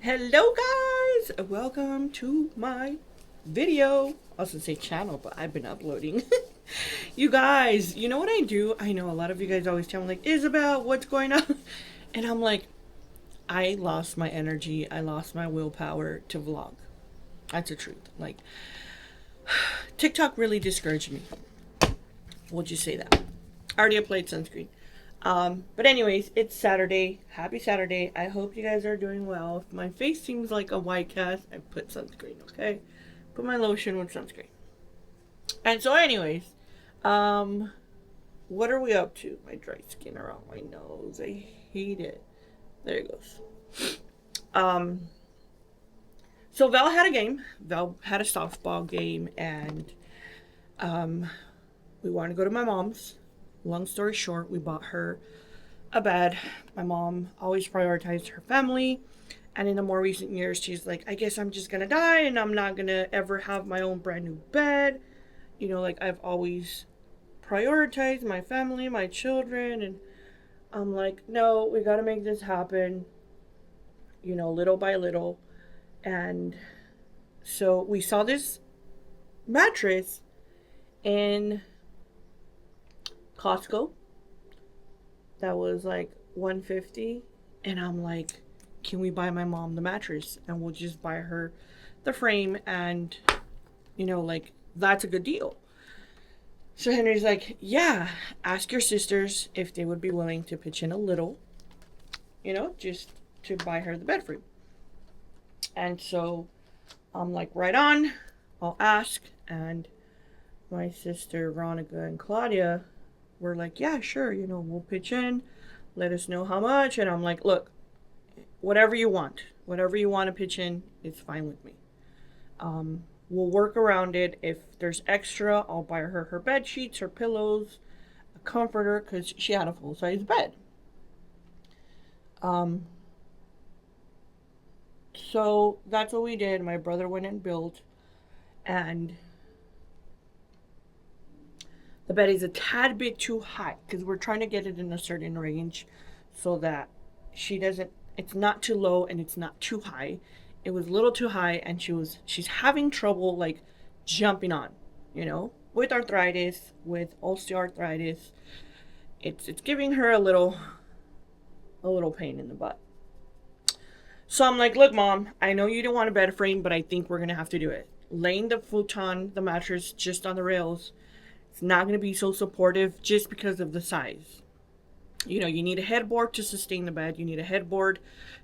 Hello guys! Welcome to my video. I was gonna say channel, but I've been uploading. You guys, you know what I do? I know a lot of you guys always tell me like, Isabel, what's going on? And I'm like, I lost my energy. I lost my willpower to vlog. That's the truth. Like, TikTok really discouraged me. We'll just say that. I already applied sunscreen. But anyways, it's Saturday. Happy Saturday. I hope you guys are doing well. If my face seems like a white cast, I put sunscreen, okay? Put my lotion with sunscreen. And so anyways, what are we up to? My dry skin around my nose. I hate it. There it goes. So Val had a game. Val had a softball game, and we wanted to go to my mom's. Long story short, we bought her a bed. My mom always prioritized her family, and in the more recent years, she's like, I guess I'm just gonna die, and I'm not gonna ever have my own brand new bed. You know, like I've always prioritized my family, my children, and I'm like, no, we gotta make this happen, you know, little by little. And so we saw this mattress in Costco that was like 150, and I'm like, can we buy my mom the mattress and we'll just buy her the frame, and you know, like that's a good deal. So Henry's like, yeah, ask your sisters if they would be willing to pitch in a little, you know, just to buy her the bed frame. And so I'm like, right on, I'll ask. And my sister Veronica and Claudia were like, yeah, sure, you know, we'll pitch in, let us know how much. And I'm like, look, whatever you want to pitch in, it's fine with me. We'll work around it. If there's extra, I'll buy her bed sheets, her pillows, a comforter, because she had a full size bed. So that's what we did. My brother went and built, and the bed is a tad bit too high because we're trying to get it in a certain range so that she doesn't, it's not too low and it's not too high. It was a little too high, and she's having trouble like jumping on, you know, with arthritis, with osteoarthritis. It's giving her a little pain in the butt. So I'm like, look, mom, I know you don't want a bed frame, but I think we're gonna have to do it. Laying the futon, the mattress, just on the rails, it's not gonna be so supportive just because of the size. You know, you need a headboard to sustain the bed. You need a headboard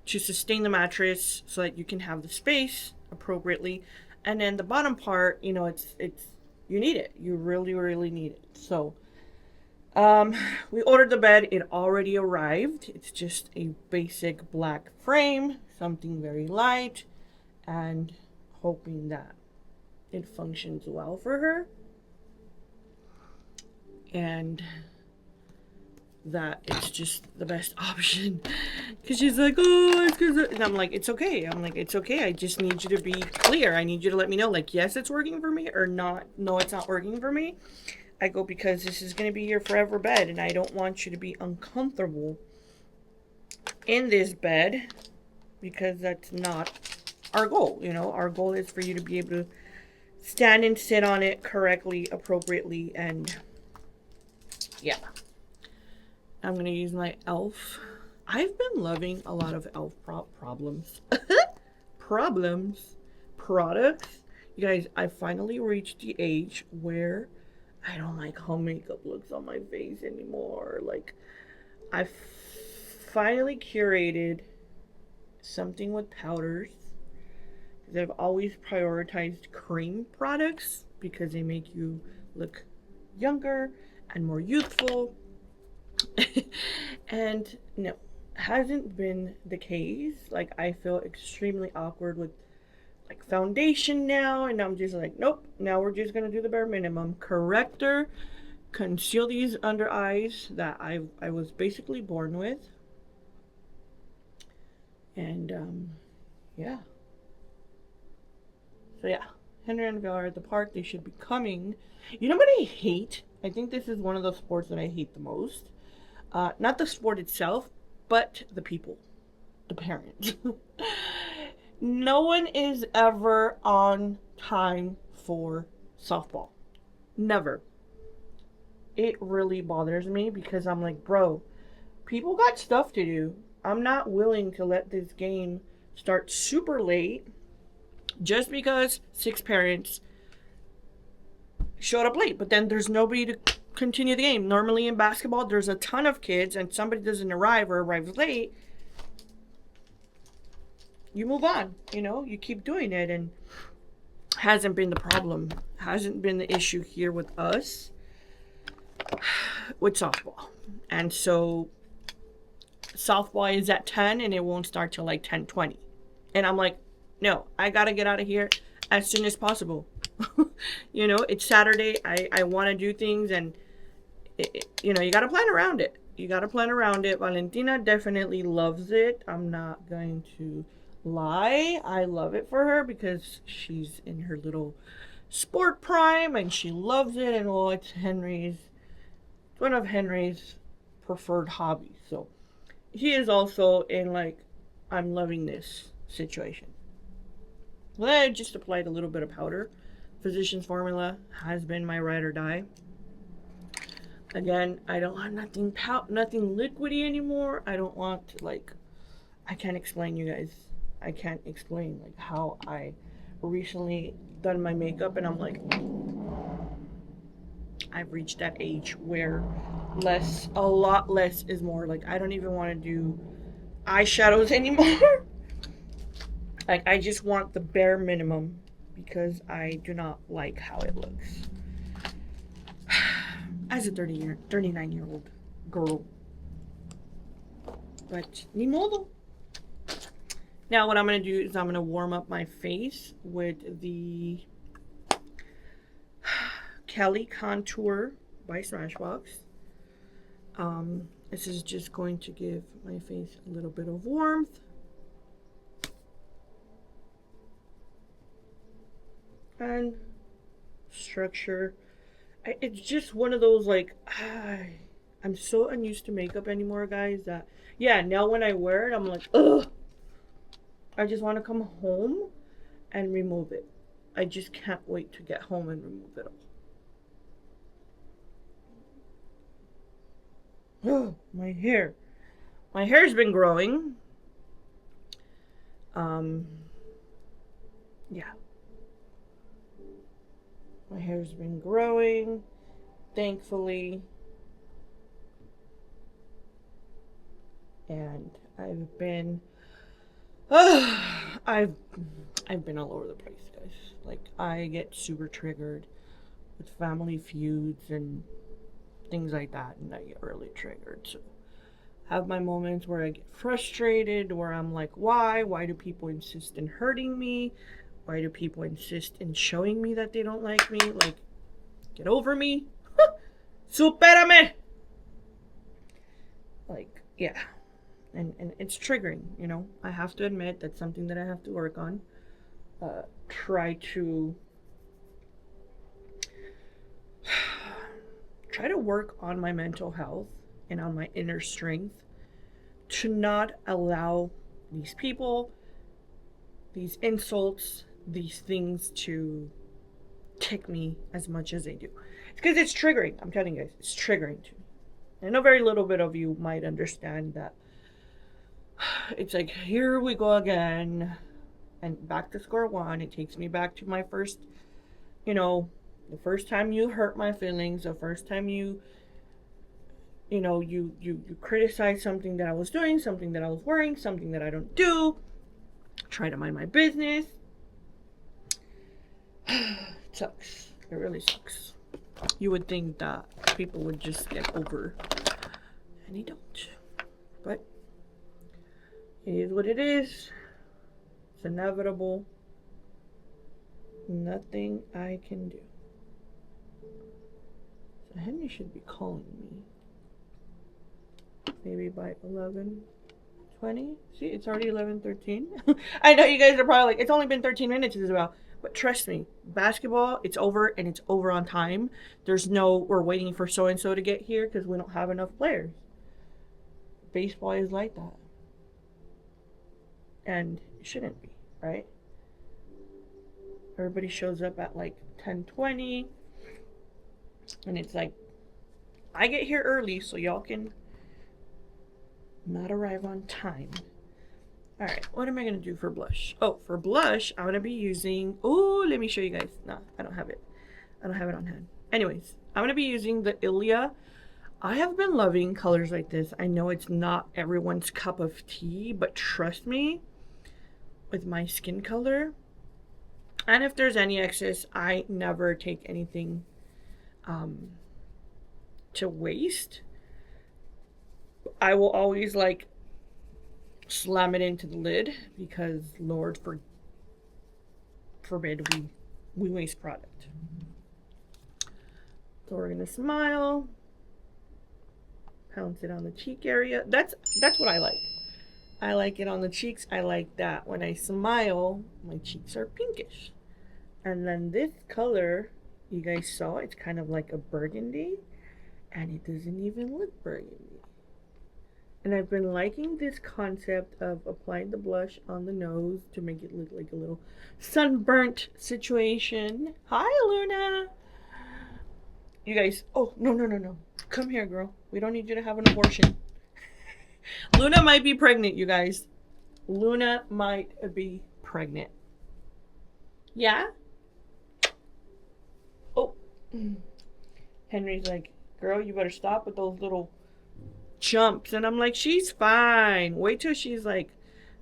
to sustain the mattress so that you can have the space appropriately. And then the bottom part, you know, it's you need it. You really, really need it. So we ordered the bed. It already arrived. It's just a basic black frame, something very light, and hoping that it functions well for her. And that it's just the best option, because she's like, oh, it's because, and I'm like, it's okay. I'm like, it's okay. I just need you to be clear. I need you to let me know, like, yes, it's working for me, or not. No, it's not working for me. I go, because this is going to be your forever bed, and I don't want you to be uncomfortable in this bed, because that's not our goal. You know, our goal is for you to be able to stand and sit on it correctly, appropriately, and yeah. I'm going to use my e.l.f. I've been loving a lot of e.l.f. problems. Products. You guys, I finally reached the age where I don't like how makeup looks on my face anymore. Like, I finally curated something with powders. I've always prioritized cream products because they make you look younger and more youthful. And no, hasn't been the case. Like, I feel extremely awkward with like foundation now, and I'm just like, nope, now we're just gonna do the bare minimum. Corrector, conceal these under eyes that I was basically born with. And yeah. So yeah, Henry and Val are at the park. They should be coming. You know what I hate? I think this is one of the sports that I hate the most. Not the sport itself, but the people, the parents. No one is ever on time for softball. Never. It really bothers me because I'm like, bro, people got stuff to do. I'm not willing to let this game start super late just because 6 parents showed up late. But then there's nobody to continue the game. Normally in basketball, there's a ton of kids and somebody doesn't arrive or arrives late. You move on, you keep doing it, and hasn't been the problem, hasn't been the issue here with us with softball. And so softball is at 10 and it won't start till like 10:20. And I'm like, no, I gotta get out of here as soon as possible. It's Saturday. I want to do things, and you gotta plan around it. Valentina definitely loves it. I'm not going to lie. I love it for her because she's in her little sport prime and she loves it. And well, it's one of Henry's preferred hobbies. So he is also in like, I'm loving this situation. Well, I just applied a little bit of powder. Physician's Formula has been my ride or die. Again, I don't want nothing liquidy anymore. I don't want to, I can't explain, you guys. I can't explain like how I recently done my makeup and I'm like, I've reached that age where a lot less is more. Like, I don't even want to do eyeshadows anymore. Like, I just want the bare minimum because I do not like how it looks. As a 39-year-old girl. But ni modo. Now what I'm going to do is I'm going to warm up my face with the Kelly Contour by Smashbox. This is just going to give my face a little bit of warmth. And structure. It's just one of those, I'm so unused to makeup anymore, guys, that, yeah, now when I wear it, I'm like, ugh. I just want to come home and remove it. I just can't wait to get home and remove it all. Oh, my hair. My hair's been growing. Yeah. My hair's been growing, thankfully. And I've been I've been all over the place, guys. Like, I get super triggered with family feuds and things like that, and I get really triggered. So I have my moments where I get frustrated, where I'm like, why do people insist in hurting me? Why do people insist in showing me that they don't like me? Like, get over me. Supérame. Like, yeah. And it's triggering, I have to admit that's something that I have to work on. Try to work on my mental health and on my inner strength to not allow these people, these insults, these things to tick me as much as they do. It's because it's triggering. I'm telling you guys, it's triggering to me. I know very little bit of you might understand that. It's like, here we go again, and back to square one. It takes me back to my first, the first time you hurt my feelings, the first time you criticize something that I was doing, something that I was wearing, something that I don't do. Try to mind my business. It sucks. It really sucks. You would think that people would just get over, and they don't. But it is what it is. It's inevitable. Nothing I can do. So Henry should be calling me. Maybe by 11:20. See, it's already 11:13. I know you guys are probably like, it's only been 13 minutes, Isabel. But trust me, basketball, it's over, and it's over on time. There's no, we're waiting for so-and-so to get here because we don't have enough players. Baseball is like that. And it shouldn't be. right? Everybody shows up at like 10:20, and it's like, I get here early so y'all can not arrive on time. All right, what am I gonna do for blush? Oh, for blush, I'm gonna be using, oh, let me show you guys. No, I don't have it. I don't have it on hand. Anyways, I'm gonna be using the Ilia. I have been loving colors like this. I know it's not everyone's cup of tea, but trust me, with my skin color, and if there's any excess, I never take anything to waste. I will always like slam it into the lid because Lord forbid we waste product. So we're gonna smile, pounce it on the cheek area. That's what I like. I like it on the cheeks. I like that when I smile, my cheeks are pinkish. And then this color, you guys saw, it's kind of like a burgundy, and it doesn't even look burgundy. And I've been liking this concept of applying the blush on the nose to make it look like a little sunburnt situation. Hi, Luna. You guys, oh, no. Come here, girl. We don't need you to have an abortion. Luna might be pregnant, you guys. Luna might be pregnant. Yeah? Oh. Henry's like, girl, you better stop with those little jumps. And I'm like, she's fine. Wait till she's like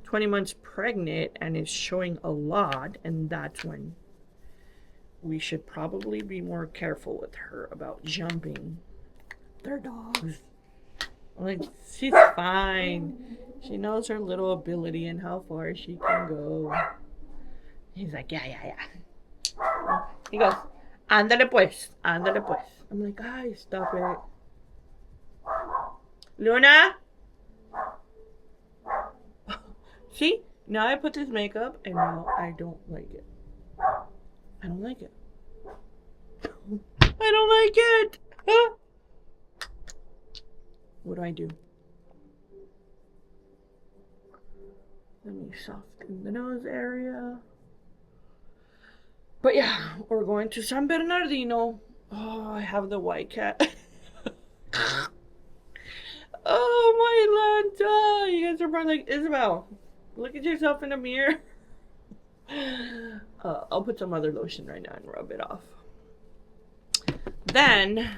20 months pregnant and is showing a lot, and that's when we should probably be more careful with her about jumping. They're dogs. I'm like, she's fine. She knows her little ability and how far she can go. He's like, yeah. He goes, ándale pues. I'm like, guys, stop it. Luna? See? Now I put this makeup and now I don't like it. I don't like it. I don't like it. What do I do? Let me soften the nose area. But yeah, we're going to San Bernardino. Oh, I have the white cat. Oh, my Lanta. You guys are probably like, Isabel, look at yourself in the mirror. I'll put some other lotion right now and rub it off. Then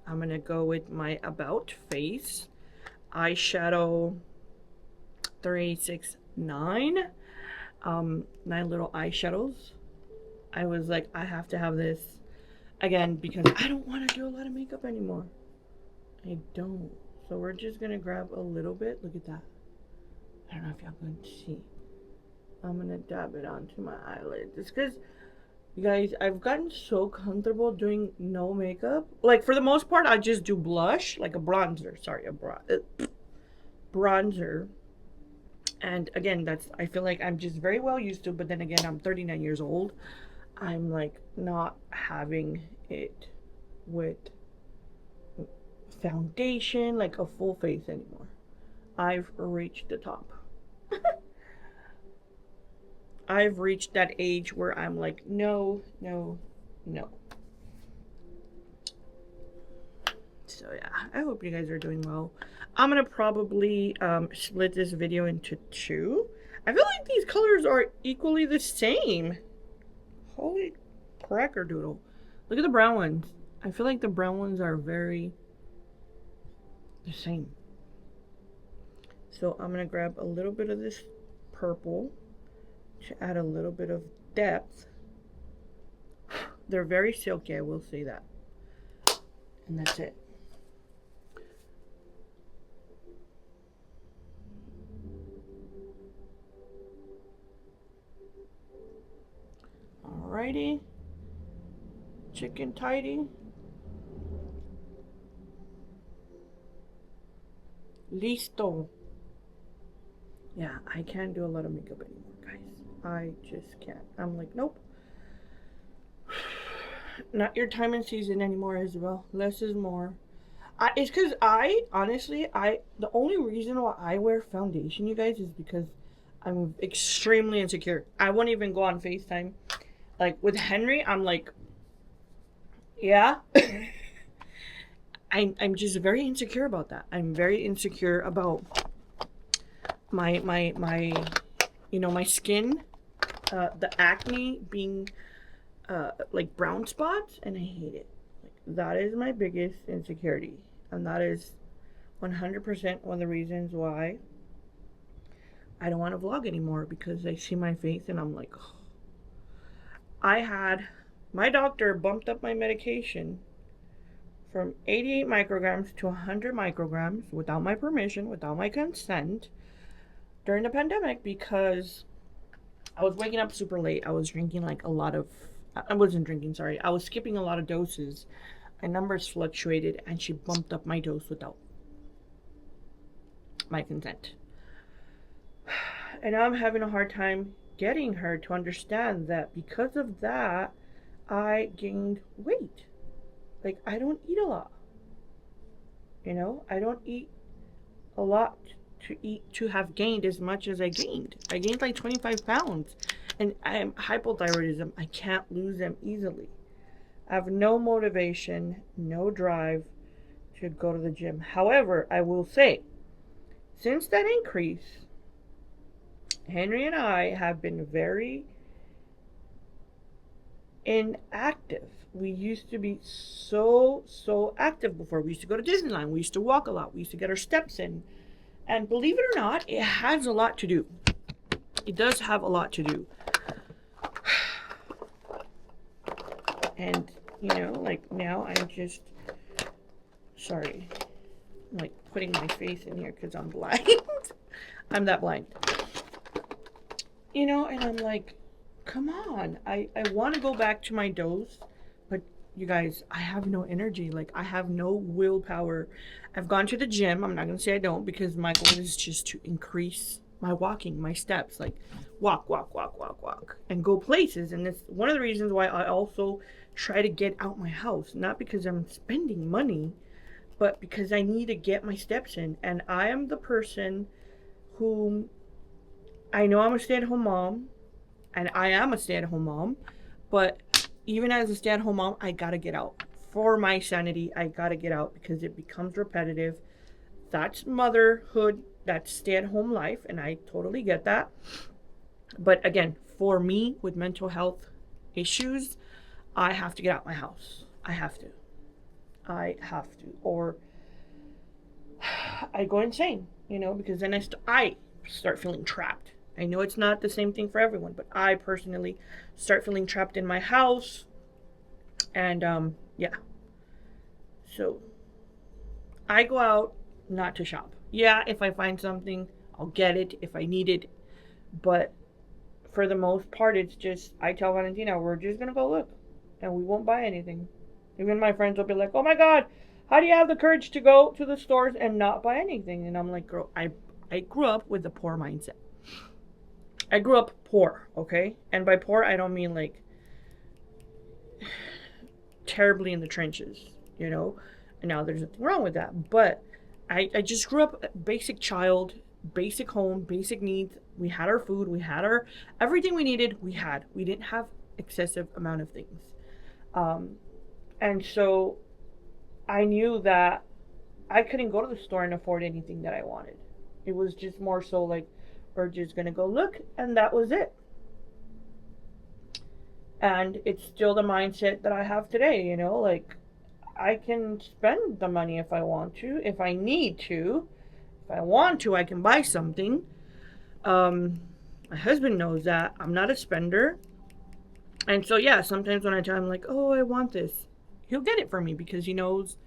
I'm going to go with my About Face eyeshadow 369. 9 little eyeshadows. I was like, I have to have this again because I don't want to do a lot of makeup anymore. I don't. So we're just going to grab a little bit. Look at that. I don't know if y'all can see. I'm going to dab it onto my eyelids. It's because, you guys, I've gotten so comfortable doing no makeup. Like, for the most part, I just do blush, like a bronzer. Sorry, bronzer. And again, I feel like I'm just very well used to, but then again, I'm 39 years old. I'm like not having it with foundation, like a full face anymore. I've reached the top. I've reached that age where I'm like, no. So yeah, I hope you guys are doing well. I'm gonna probably split this video into 2. I feel like these colors are equally the same. Holy cracker doodle. Look at the brown ones. I feel like the brown ones are very the same. So I'm gonna grab a little bit of this purple to add a little bit of depth. They're very silky, I will say that. And that's it. Alrighty. Chicken tidy. Listo. Yeah, I can't do a lot of makeup anymore, guys. I just can't. I'm like, nope. Not your time and season anymore, Isabel. Less is more. It's because honestly, the only reason why I wear foundation, you guys, is because I'm extremely insecure. I won't even go on FaceTime. Like with Henry, I'm like, yeah. I'm just very insecure about that. I'm very insecure about my my skin, the acne being like brown spots, and I hate it. Like that is my biggest insecurity, and that is 100% one of the reasons why I don't want to vlog anymore, because I see my face and I'm like, oh. I had my doctor bumped up my medication from 88 micrograms to 100 micrograms without my permission, without my consent, during the pandemic, because I was waking up super late. I was drinking like a lot of, I wasn't drinking, sorry. I was skipping a lot of doses. My numbers fluctuated, and she bumped up my dose without my consent. And now I'm having a hard time getting her to understand that because of that, I gained weight. Like, I don't eat a lot. I don't eat a lot to have gained as much as I gained. I gained like 25 pounds, and I am hypothyroidism. I can't lose them easily. I have no motivation, no drive to go to the gym. However, I will say, since that increase, Henry and I have been very inactive. We used to be so active before. We used to go to Disneyland. We used to walk a lot. We used to get our steps in. And believe it or not, it has a lot to do. It does have a lot to do. And, like now I'm just, sorry, I'm like putting my face in here because I'm blind. I'm that blind. And I'm like, come on. I want to go back to my dose, but you guys, I have no energy. Like, I have no willpower. I've gone to the gym. I'm not going to say I don't, because my goal is just to increase my walking, my steps, like walk, and go places. And it's one of the reasons why I also try to get out my house, not because I'm spending money, but because I need to get my steps in. And I am the person who, I know I'm a stay-at-home mom, and I am a stay-at-home mom, but even as a stay-at-home mom, I gotta get out. For my sanity, I gotta get out, because it becomes repetitive. That's motherhood, that's stay-at-home life, and I totally get that. But again, for me, with mental health issues, I have to get out my house. I have to. Or I go insane, because then I start feeling trapped. I know it's not the same thing for everyone, but I personally start feeling trapped in my house. And yeah. So I go out not to shop. Yeah, if I find something, I'll get it if I need it. But for the most part, it's just, I tell Valentina, we're just going to go look, and we won't buy anything. Even my friends will be like, oh my God, how do you have the courage to go to the stores and not buy anything? And I'm like, girl, I grew up with a poor mindset. I grew up poor, okay? And by poor, I don't mean like terribly in the trenches, And now there's nothing wrong with that. But I just grew up a basic child, basic home, basic needs. We had our food, we had our, everything we needed, we had. We didn't have excessive amount of things. And so I knew that I couldn't go to the store and afford anything that I wanted. It was just more so like, we're just gonna go look, and that was it. And it's still the mindset that I have today, like, I can spend the money if I want to, if I need to. If I want to, I can buy something. My husband knows that I'm not a spender. And so yeah, sometimes when I tell him like, oh, I want this, he'll get it for me, because he knows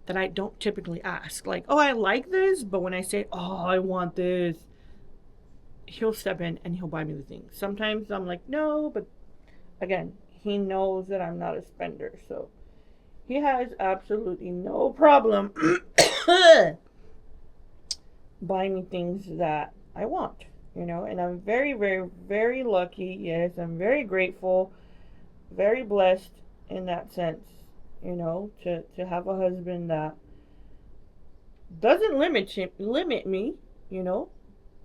that I don't typically ask. Like, oh, I like this, but when I say, oh, I want this, he'll step in and he'll buy me the thing. Sometimes I'm like, no, but again, he knows that I'm not a spender, so he has absolutely no problem buying me things that I want, and I'm very, very, very lucky. Yes, I'm very grateful, very blessed in that sense, to have a husband that doesn't limit me,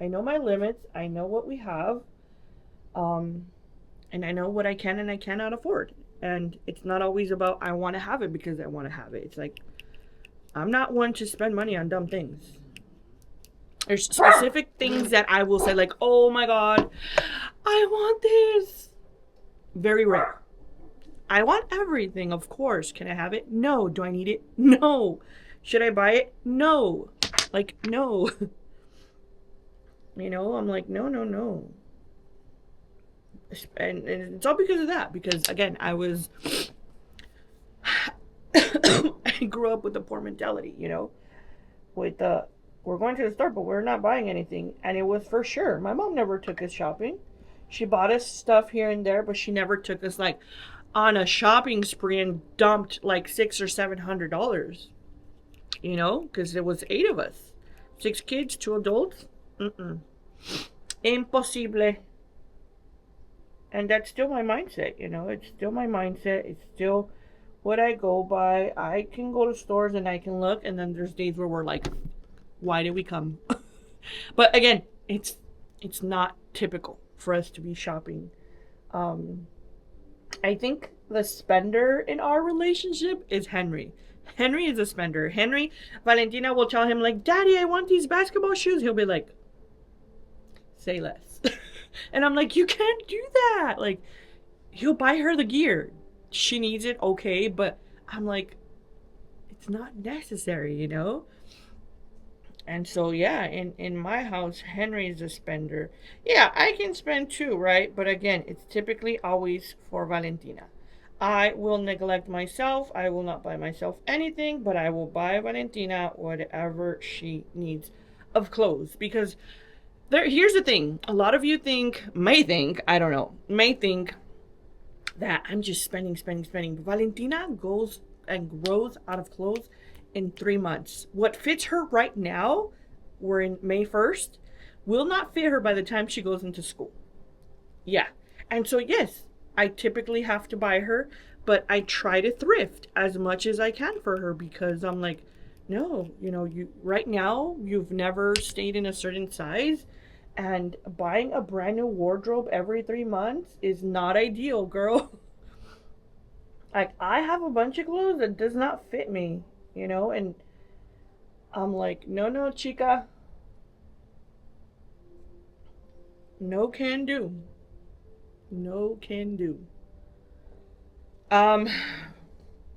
I know my limits. I know what we have. Um, and I know what I can and I cannot afford. And it's not always about I want to have it because I want to have it. It's like I'm not one to spend money on dumb things. There's specific things that I will say like, "Oh my god, I want this." Very rare. I want everything, of course. Can I have it? No. Do I need it? No. Should I buy it? No. Like, no. I'm like, no, no, no. And it's all because of that. Because, again, I grew up with a poor mentality, with we're going to the store, but we're not buying anything. And it was for sure. My mom never took us shopping. She bought us stuff here and there, but she never took us, like, on a shopping spree and dumped like $600 or $700, because there was 8 of us, 6 kids, 2 adults. Impossible. And that's still my mindset. It's still my mindset. It's still what I go by. I can go to stores and I can look, and then there's days where we're like, why did we come? But again, it's not typical for us to be shopping. I think the spender in our relationship is Henry. Henry is a spender. Valentina will tell him, like, Daddy, I want these basketball shoes. He'll be like, say less. And I'm like, you can't do that. Like, he'll buy her the gear. She needs it, okay. But I'm like, it's not necessary, And so, yeah, in my house, Henry's a spender. Yeah, I can spend too, right? But again, it's typically always for Valentina. I will neglect myself. I will not buy myself anything, but I will buy Valentina whatever she needs of clothes. Because here's the thing. A lot of you may think that I'm just spending. But Valentina goes and grows out of clothes in 3 months. What fits her right now, we're in May 1st, will not fit her by the time she goes into school. Yeah. And so, yes, I typically have to buy her, but I try to thrift as much as I can for her because I'm like, no, you right now, you've never stayed in a certain size, and buying a brand new wardrobe every 3 months is not ideal, girl. Like, I have a bunch of clothes that does not fit me. And I'm like, no, chica. No can do. No can do.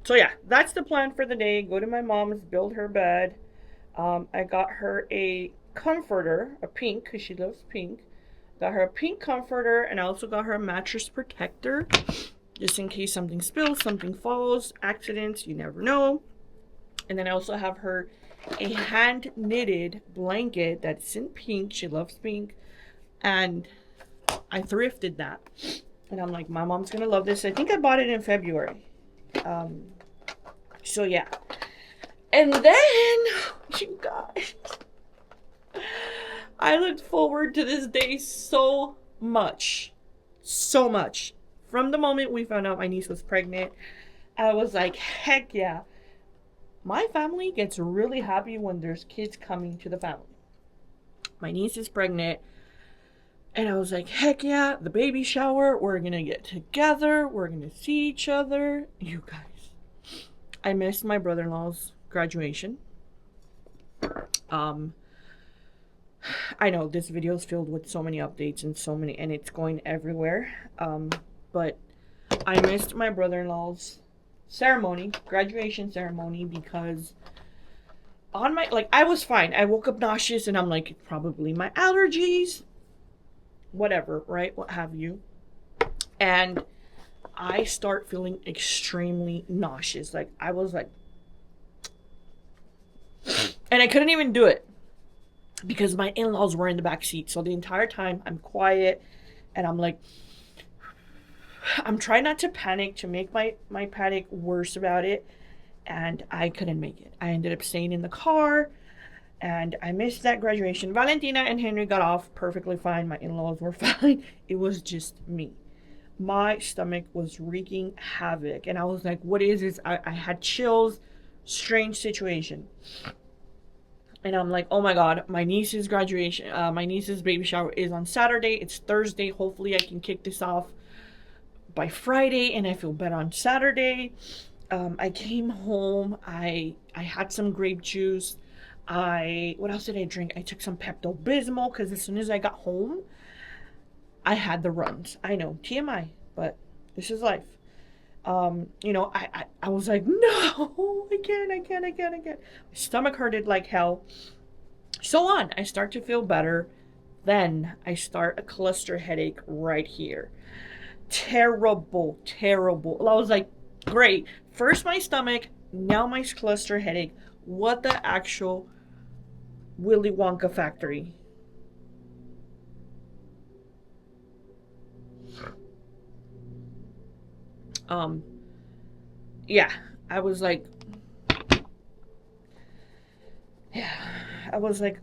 So yeah, that's the plan for the day. Go to my mom's, build her bed. I got her a comforter, a pink, because she loves pink. Got her a pink comforter, and I also got her a mattress protector, just in case something spills, something falls, accidents, you never know. And then I also have her a hand knitted blanket that's in pink. She loves pink. And I thrifted that. And I'm like, my mom's going to love this. I think I bought it in February. So yeah. And then, you guys, I looked forward to this day so much. So much. From the moment we found out my niece was pregnant, I was like, heck yeah. My family gets really happy when there's kids coming to the family. My niece is pregnant. And I was like, heck yeah, the baby shower. We're going to get together. We're going to see each other. You guys, I missed my brother-in-law's graduation. I know this video is filled with so many updates and it's going everywhere. But I missed my brother-in-law's graduation ceremony, because I was fine. I woke up nauseous and I'm like, probably my allergies, whatever, right? What have you. And I start feeling extremely nauseous. Like, I was like, and I couldn't even do it because my in-laws were in the back seat. So the entire time I'm quiet and I'm like, I'm trying not to panic, to make my panic worse about it. And I couldn't make it. I ended up staying in the car. And I missed that graduation. Valentina and Henry got off perfectly fine. My in-laws were fine. It was just me. My stomach was wreaking havoc. And I was like, what is this? I had chills. Strange situation. And I'm like, oh my god, my niece's graduation, my niece's baby shower is on Saturday. It's Thursday. Hopefully, I can kick this off by Friday, and I feel better on Saturday. I came home. I had some grape juice. What else did I drink? I took some Pepto Bismol because as soon as I got home, I had the runs. I know, TMI, but this is life. I was like, no, I can't. My stomach hurted like hell. So on. I start to feel better. Then I start a cluster headache right here. Terrible, terrible. I was like, great. First my stomach, now my cluster headache. What the actual Willy Wonka factory? Um, yeah, I was like, yeah, I was like,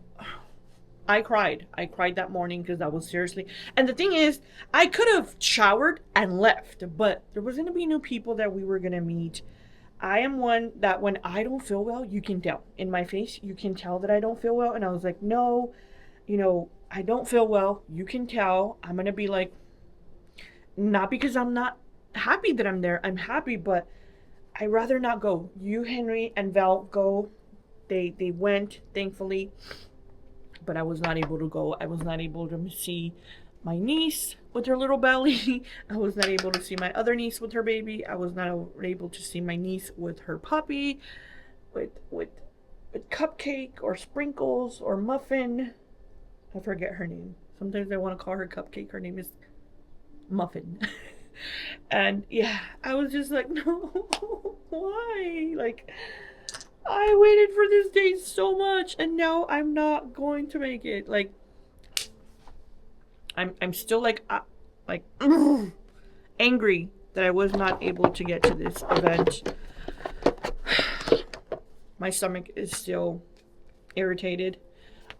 I cried. I cried that morning because I was seriously. And the thing is, I could have showered and left, but there was going to be new people that we were going to meet. I am one that when I don't feel well, you can tell. In my face, you can tell that I don't feel well. And I was like, no, I don't feel well. You can tell. I'm going to be like, not because I'm not happy that I'm there. I'm happy, but I'd rather not go. You, Henry, and Val go. They went, thankfully, but I was not able to go. I was not able to see my niece with her little belly. I was not able to see my other niece with her baby. I was not able to see my niece with her puppy, with cupcake or sprinkles or muffin. I forget her name. Sometimes I want to call her Cupcake. Her name is Muffin. And yeah, I was just like, no, why? Like, I waited for this day so much, and now I'm not going to make it. Like, I'm still like angry that I was not able to get to this event. My stomach is still irritated.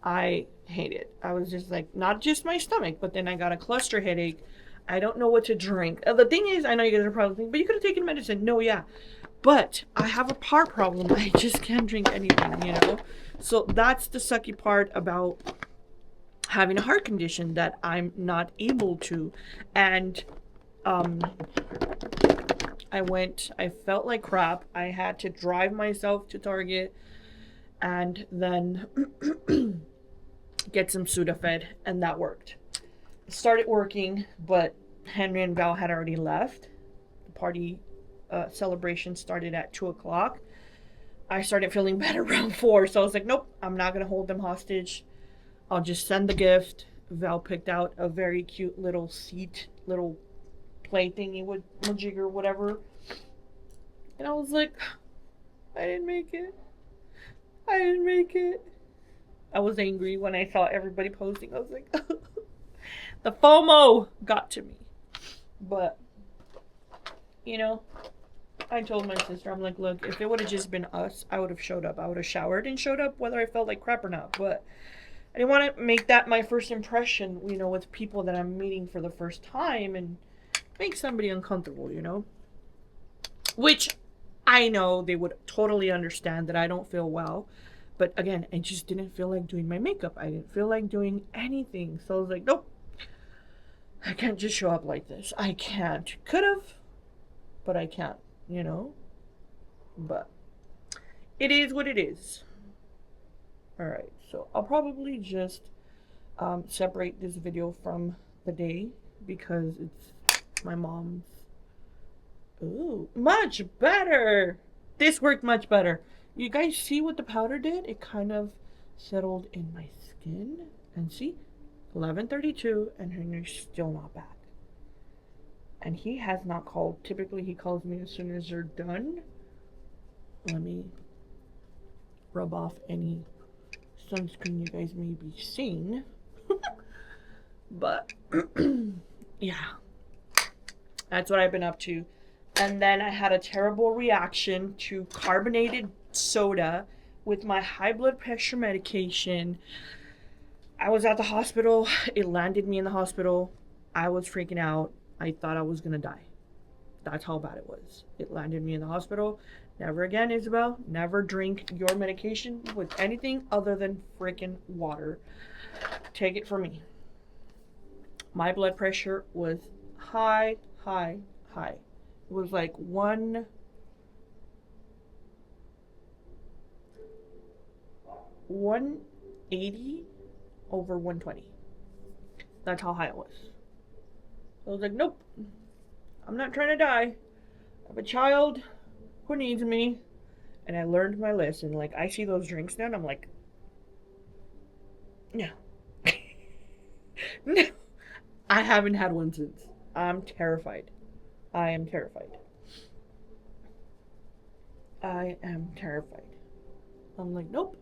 I hate it. I was just like, not just my stomach, but then I got a cluster headache. I don't know what to drink. The thing is, I know you guys are probably thinking, but you could have taken medicine. No, yeah. But I have a heart problem. I just can't drink anything. So that's the sucky part about having a heart condition, that I'm not able to. And I felt like crap. I had to drive myself to Target and then get some Sudafed, and that worked. It started working, but Henry and Val had already left. The party celebration started at 2 o'clock. I started feeling better around 4, so I was like, nope, I'm not gonna hold them hostage. I'll just send the gift. Val picked out a very cute little seat, little play thingy with jigger, whatever. And I was like, I didn't make it. I didn't make it. I was angry when I saw everybody posting. I was like, the FOMO got to me. But, I told my sister, I'm like, look, if it would have just been us, I would have showed up. I would have showered and showed up whether I felt like crap or not. But I didn't want to make that my first impression, with people that I'm meeting for the first time and make somebody uncomfortable, Which I know they would totally understand that I don't feel well. But again, I just didn't feel like doing my makeup. I didn't feel like doing anything. So I was like, nope. I can't just show up like this. I can't. Could have, but I can't, But it is what it is. Alright, so I'll probably just separate this video from the day because it's my mom's. Ooh, much better! This worked much better. You guys see what the powder did? It kind of settled in my skin. And see? 11:32 and Henry's still not back. And he has not called. Typically he calls me as soon as they're done. Let me rub off any sunscreen you guys may be seeing. But yeah, that's what I've been up to. And then I had a terrible reaction to carbonated soda with my high blood pressure medication. I was at the hospital. It landed me in the hospital. I was freaking out. I thought I was gonna die. That's how bad it was. It landed me in the hospital. Never again, Isabel. Never drink your medication with anything other than freaking water. Take it from me. My blood pressure was high, high, high. It was like 180 over 120. That's how high it was. I was like, nope. I'm not trying to die. I have a child who needs me. And I learned my lesson. Like, I see those drinks now and I'm like, no. No. I haven't had one since. I'm terrified. I am terrified. I am terrified. I'm like, nope.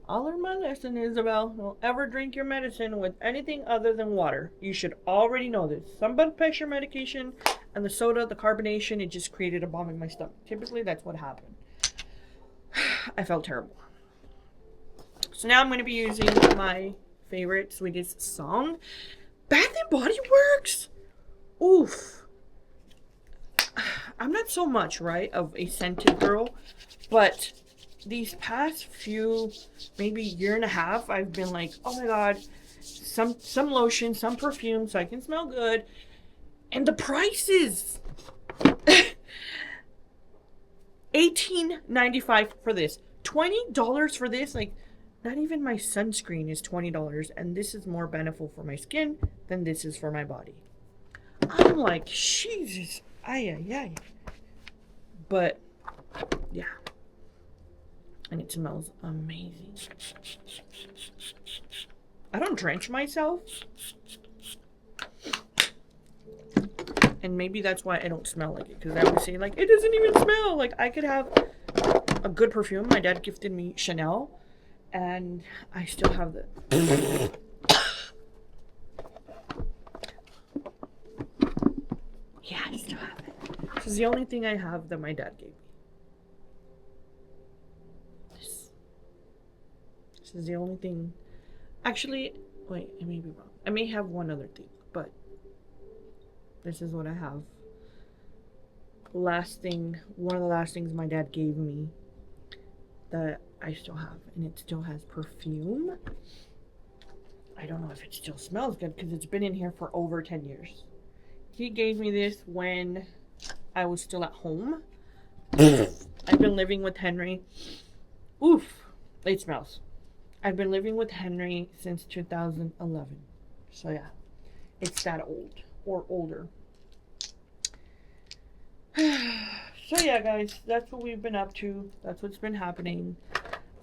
I'll learn my lesson, Isabel. Don't ever drink your medicine with anything other than water. You should already know this. Some blood pressure medication and the soda, the carbonation, it just created a bomb in my stomach. Typically, that's what happened. I felt terrible. So now I'm going to be using my favorite, sweetest song, Bath and Body Works. Oof. I'm not so much, right, of a scented girl, but these past few, maybe year and a half, I've been like, oh my god, some lotion, some perfume, so I can smell good. And the prices, $18.95 for this, $20 for this. Like, not even my sunscreen is $20, and this is more beneficial for my skin than this is for my body. I'm like, Jesus, ay. But yeah, and it smells amazing. I don't drench myself, and maybe that's why I don't smell like it, because I always say, like, it doesn't even smell. Like, I could have a good perfume. My dad gifted me Chanel, and I still have the yeah, I still have it. This is the only thing I have that my dad gave me. This is the only thing. Actually, wait, I may be wrong. I may have one other thing, but this is what I have. Last thing, one of the last things my dad gave me that I still have, and it still has perfume. I don't know if it still smells good because it's been in here for over 10 years. He gave me this when I was still at home. I've been living with Henry. Oof, it smells. I've been living with Henry since 2011. So yeah, it's that old or older. So yeah, guys, that's what we've been up to. That's what's been happening.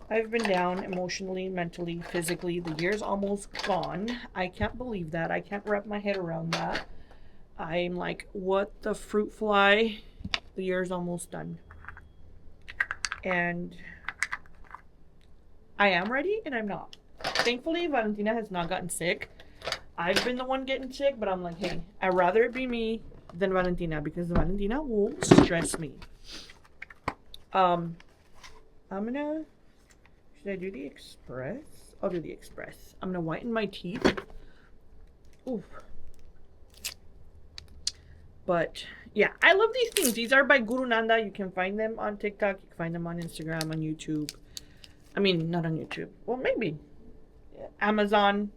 I've been down emotionally, mentally, physically. The year's almost gone. I can't believe that. I can't wrap my head around that. I'm like, what the fruit fly? The year's almost done. And I am ready and I'm not. Thankfully, Valentina has not gotten sick. I've been the one getting sick, but I'm like, hey, I'd rather it be me than Valentina, because Valentina will stress me. I'm gonna, should I do the express? I'll do the express. I'm gonna whiten my teeth. Oof. But yeah, I love these things. These are by Guru Nanda. You can find them on TikTok. You can find them on Instagram, on YouTube. I mean, not on YouTube. Well, maybe. Amazon,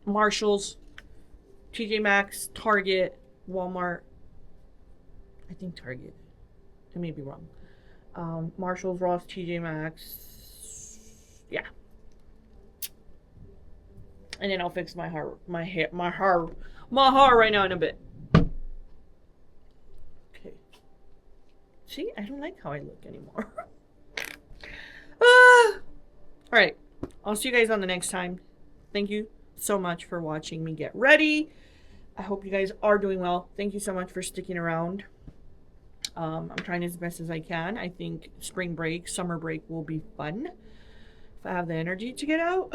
Marshalls, TJ Maxx, Target, Walmart. I think Target. I may be wrong. Marshalls, Ross, TJ Maxx. Yeah. And then I'll fix my hair right now in a bit. Okay. See, I don't like how I look anymore. All right. I'll see you guys on the next time. Thank you so much for watching me get ready. I hope you guys are doing well. Thank you so much for sticking around. I'm trying as best as I can. I think spring break, summer break will be fun. If I have the energy to get out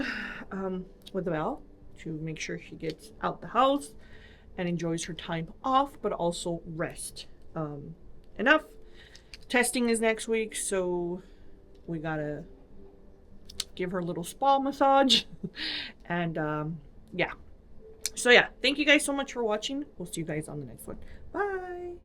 with the Belle, to make sure she gets out the house and enjoys her time off, but also rest. Enough. Testing is next week, so we gotta give her a little spa massage. And yeah. So yeah, thank you guys so much for watching. We'll see you guys on the next one. Bye.